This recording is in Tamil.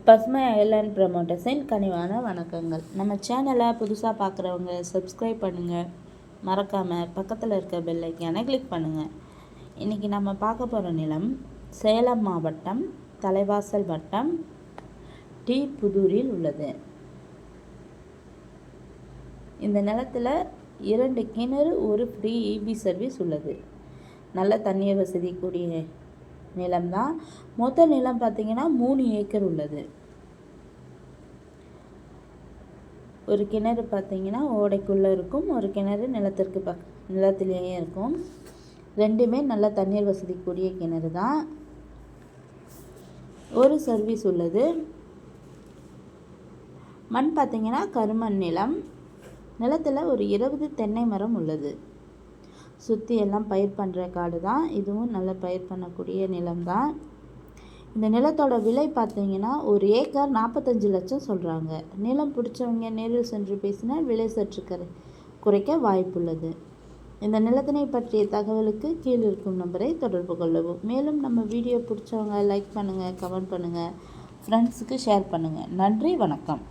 பசுமை ஐலாண்ட் ப்ரமோட்டர்ஸின் கனிவான வணக்கங்கள். நம்ம சேனலை புதுசாக பார்க்குறவங்க சப்ஸ்கிரைப் பண்ணுங்கள், மறக்காமல் பக்கத்தில் இருக்க பெல் ஐக்கானை கிளிக் பண்ணுங்கள். இன்றைக்கி நம்ம பார்க்க போகிற நிலம் சேலம் மாவட்டம் தலைவாசல் வட்டம் டி புதூரில் உள்ளது. இந்த நிலத்தில் 2 கிணறு, ஒரு ஃப்ரீ இபி சர்வீஸ் உள்ளது. நல்ல தண்ணீர் வசதி கூடிய நிலம்தான். மொத்த நிலம் பார்த்திங்கன்னா 3 ஏக்கர் உள்ளது. ஒரு கிணறு பார்த்திங்கன்னா ஓடைக்குள்ளே இருக்கும், ஒரு கிணறு நிலத்திலேயே இருக்கும். ரெண்டுமே நல்ல தண்ணீர் வசதி கூடிய கிணறு தான். ஒரு சர்வீஸ் உள்ளது. மண் பார்த்திங்கன்னா கருமண் நிலம். நிலத்தில் ஒரு 20 தென்னை மரம் உள்ளது. சுற்றி எல்லாம் பயிர் பண்ணுற காடு தான். இதுவும் நல்ல பயிர் பண்ணக்கூடிய நிலம்தான். இந்த நிலத்தோட விலை பார்த்திங்கன்னா ஒரு ஏக்கர் 45 லட்சம் சொல்கிறாங்க. நிலம் பிடிச்சவங்க நேரில் சென்று பேசினால் விலை சற்று குறைக்க வாய்ப்புள்ளது. இந்த நிலத்தினை பற்றிய தகவலுக்கு கீழே இருக்கும் நம்பரை தொடர்பு கொள்ளவும். மேலும் நம்ம வீடியோ பிடிச்சவங்க லைக் பண்ணுங்கள், கமெண்ட் பண்ணுங்கள், ஃப்ரெண்ட்ஸுக்கு ஷேர் பண்ணுங்கள். நன்றி, வணக்கம்.